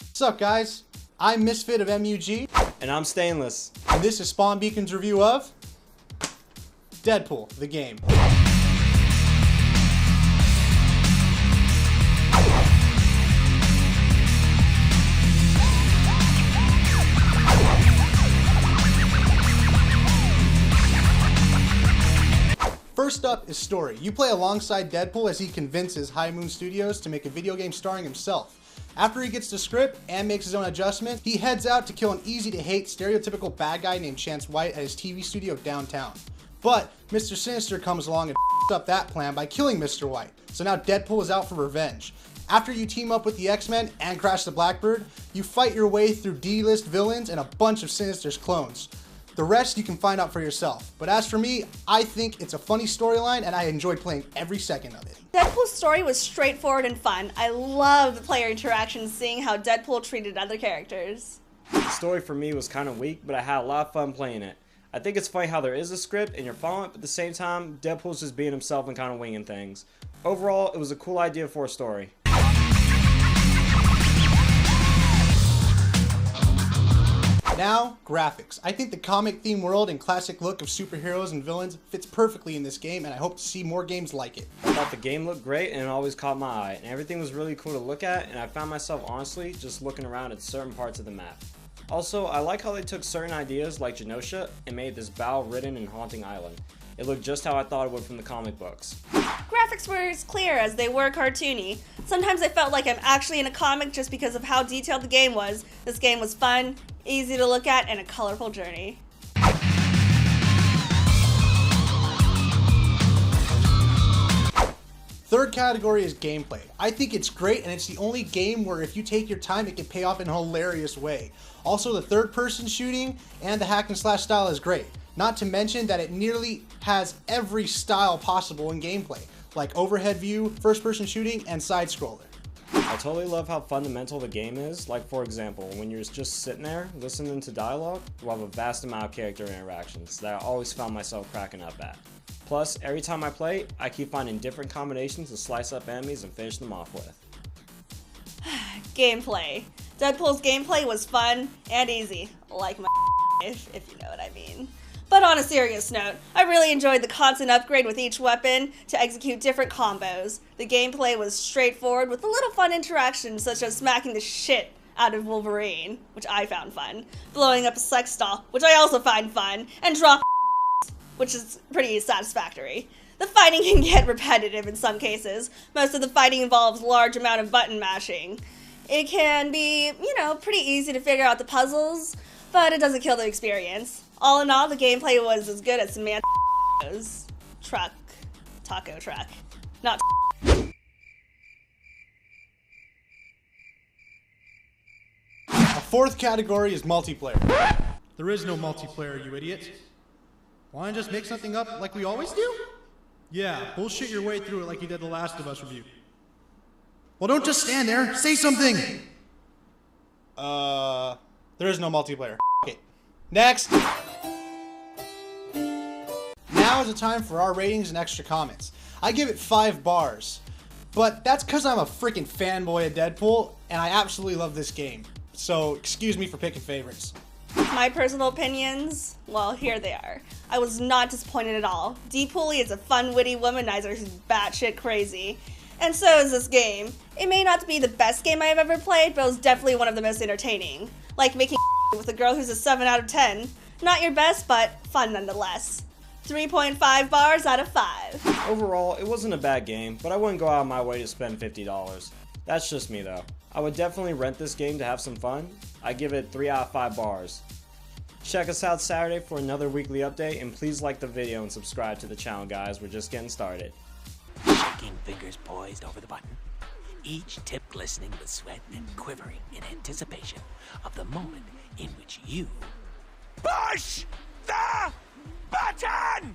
What's up, guys? I'm Misfit of MUG. And I'm Stainless. And this is Spawn Beacon's review of Deadpool, the game. First up is story. You play alongside Deadpool as he convinces High Moon Studios to make a video game starring himself. After he gets the script and makes his own adjustment, he heads out to kill an easy-to-hate stereotypical bad guy named Chance White at his TV studio downtown. But Mr. Sinister comes along and f***s up that plan by killing Mr. White. So now Deadpool is out for revenge. After you team up with the X-Men and Crash the Blackbird, you fight your way through D-list villains and a bunch of Sinister's clones. The rest you can find out for yourself. But as for me, I think it's a funny storyline and I enjoyed playing every second of it. Deadpool's story was straightforward and fun. I loved the player interactions, seeing how Deadpool treated other characters. The story for me was kind of weak, but I had a lot of fun playing it. I think it's funny how there is a script and you're following it, but at the same time, Deadpool's just being himself and kind of winging things. Overall, it was a cool idea for a story. Now, graphics. I think the comic theme world and classic look of superheroes and villains fits perfectly in this game, and I hope to see more games like it. I thought the game looked great and it always caught my eye, and everything was really cool to look at, and I found myself honestly just looking around at certain parts of the map. Also, I like how they took certain ideas like Genosha and made this bow-ridden and haunting island. It looked just how I thought it would from the comic books. Graphics were as clear as they were cartoony. Sometimes I felt like I'm actually in a comic just because of how detailed the game was. This game was fun, easy to look at, and a colorful journey. Third category is gameplay. I think it's great, and it's the only game where if you take your time, it can pay off in a hilarious way. Also, the third-person shooting and the hack and slash style is great. Not to mention that it nearly has every style possible in gameplay, like overhead view, first-person shooting, and side-scroller. I totally love how fundamental the game is. Like, for example, when you're just sitting there listening to dialogue, you have a vast amount of character interactions that I always found myself cracking up at. Plus, every time I play, I keep finding different combinations to slice up enemies and finish them off with. Gameplay. Deadpool's gameplay was fun and easy, like my if you know what I mean. But on a serious note, I really enjoyed the constant upgrade with each weapon to execute different combos. The gameplay was straightforward with a little fun interactions such as smacking the shit out of Wolverine, which I found fun, blowing up a sex doll, which I also find fun, and dropping which is pretty satisfactory. The fighting can get repetitive in some cases. Most of the fighting involves large amount of button mashing. It can be, pretty easy to figure out the puzzles, but it doesn't kill the experience. All in all, the gameplay was as good as Samantha's taco truck. Not A fourth category is multiplayer. There is no multiplayer, you idiot. Wanna just make something up like we always do? Yeah, bullshit your way through it like you did the Last of Us review. Well, don't just stand there, say something! There is no multiplayer. Okay. Next! Now is the time for our ratings and extra comments. I give it 5 bars. But that's because I'm a freaking fanboy of Deadpool, and I absolutely love this game. So, excuse me for picking favorites. my personal opinions, well, here they are. I was not disappointed at all. Deadpool is a fun, witty womanizer who's batshit crazy. And so is this game. It may not be the best game I have ever played, but it was definitely one of the most entertaining. Like making with a girl who's a 7 out of 10. Not your best, but fun nonetheless. 3.5 bars out of 5. Overall, it wasn't a bad game, but I wouldn't go out of my way to spend $50. That's just me though. I would definitely rent this game to have some fun. I give it 3 out of 5 bars. Check us out Saturday for another weekly update, and please like the video and subscribe to the channel, guys. We're just getting started. Shaking fingers poised over the button, each tip glistening with sweat and quivering in anticipation of the moment in which you push the button!